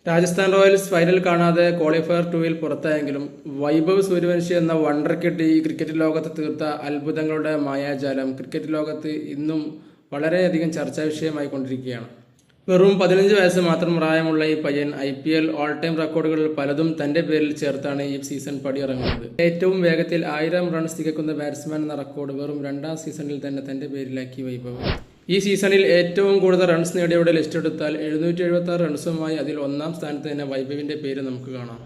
Rajasthan Royals final കാണാതെ qualifier 2-ൽ പുറത്തായെങ്കിലും Vaibhav Suryavanshi എന്ന wonder kid ഈ ക്രിക്കറ്റ് ലോകത്ത് തീർത്ത അത്ഭുതങ്ങളുടെ മായാജാലം ക്രിക്കറ്റ് ലോകത്ത് ഇന്നും വളരെയധികം ചർച്ചാ വിഷയമായി കൊണ്ടിരിക്കുകയാണ്. വെറും 15 വയസ്സ് മാത്രം പ്രായമുള്ള ഈ പയ്യൻ IPL ഓൾ ടൈം റെക്കോർഡുകളിൽ പലതും തന്റെ പേരിൽ ചേർത്താണ് ഈ സീസൺ പടിയിറങ്ങുന്നത്. ഏറ്റവും വേഗത്തിൽ 1000 റൺസ് തികക്കുന്ന ബാറ്റ്സ്മാൻ എന്ന റെക്കോർഡ് വെറും 2ാം സീസണിൽ തന്നെ തന്റെ പേരിലാക്കി വൈഭവ്. ഈ സീസണിൽ ഏറ്റവും കൂടുതൽ റൺസ് നേടിയവരുടെ ലിസ്റ്റ് എടുത്താൽ 776 റൺസുമായി അതിൽ 1ാം സ്ഥാനത്ത് തന്നെ വൈഭവിന്റെ പേര് നമുക്ക് കാണാം.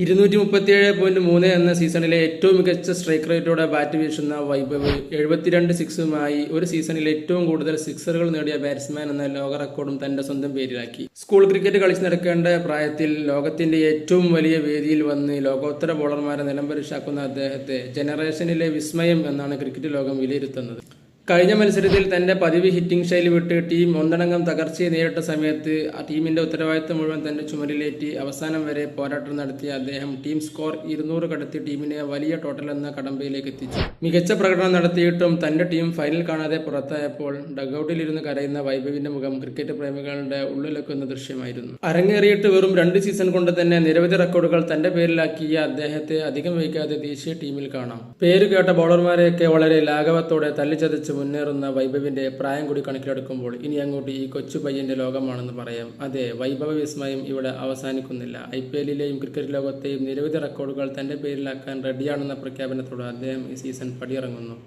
237.3 എന്ന സീസണിലെ ഏറ്റവും മികച്ച സ്ട്രൈക്ക് റേറ്റോടെ ബാറ്റ് വീശുന്ന വൈഭവ് 72 സിക്സുമായി ഒരു സീസണിൽ ഏറ്റവും കൂടുതൽ സിക്സറുകൾ നേടിയ ബാറ്റ്സ്മാൻ എന്ന ലോക റെക്കോർഡും തന്റെ സ്വന്തം പേരിലാക്കി. സ്കൂൾ ക്രിക്കറ്റ് കളിച്ച് നടക്കേണ്ട പ്രായത്തിൽ ലോകത്തിന്റെ ഏറ്റവും വലിയ വേദിയിൽ വന്ന് ലോകോത്തര ബോളർമാരെ നിലംപരിശാക്കുന്ന അദ്ദേഹത്തെ ജനറേഷനിലെ വിസ്മയം എന്നാണ് ക്രിക്കറ്റ് ലോകം വിലയിരുത്തുന്നത്. കഴിഞ്ഞ മത്സരത്തിൽ തന്റെ പതിവ് ഹിറ്റിംഗ് ശൈലി വിട്ട് ടീം ഒന്നടങ്കം തകർച്ചയെ നേരിട്ട സമയത്ത് ആ ടീമിന്റെ ഉത്തരവാദിത്തം മുഴുവൻ തന്റെ ചുമലിലേറ്റി അവസാനം വരെ പോരാട്ടം നടത്തിയ അദ്ദേഹം ടീം സ്കോർ 200 കടത്തി ടീമിനെ വലിയ ടോട്ടൽ എന്ന കടമ്പയിലേക്ക് എത്തിച്ചു. മികച്ച പ്രകടനം നടത്തിയിട്ടും തന്റെ ടീം ഫൈനൽ കാണാതെ പുറത്തായപ്പോൾ ഡഗൌട്ടിലിരുന്ന് കരയുന്ന വൈഭവിന്റെ മുഖം ക്രിക്കറ്റ് പ്രേമികളുടെ ഉള്ളിലെക്കുന്ന ദൃശ്യമായിരുന്നു. അരങ്ങേറിയിട്ട് വെറും 2 സീസൺ കൊണ്ട് തന്നെ നിരവധി റെക്കോർഡുകൾ തന്റെ പേരിലാക്കിയ അദ്ദേഹത്തെ അധികം വൈകാതെ ദേശീയ ടീമിൽ കാണാം. പേര് കേട്ട ബോളർമാരെയൊക്കെ വളരെ ലാഘവത്തോടെ തല്ലിച്ചതച്ച് മുന്നേറുന്ന വൈഭവിന്റെ പ്രായം കൂടി കണക്കിലെടുക്കുമ്പോൾ ഇനി അങ്ങോട്ട് ഈ കൊച്ചു പയ്യന്റെ ലോകമാണെന്ന് പറയാം. അതെ, വൈഭവ വിസ്മയം ഇവിടെ അവസാനിക്കുന്നില്ല. IPLലെയും ക്രിക്കറ്റ് ലോകത്തെയും നിരവധി റെക്കോർഡുകൾ തന്റെ പേരിലാക്കാൻ റെഡിയാണെന്ന പ്രഖ്യാപനത്തോടെ അദ്ദേഹം ഈ സീസൺ പടിയിറങ്ങുന്നു.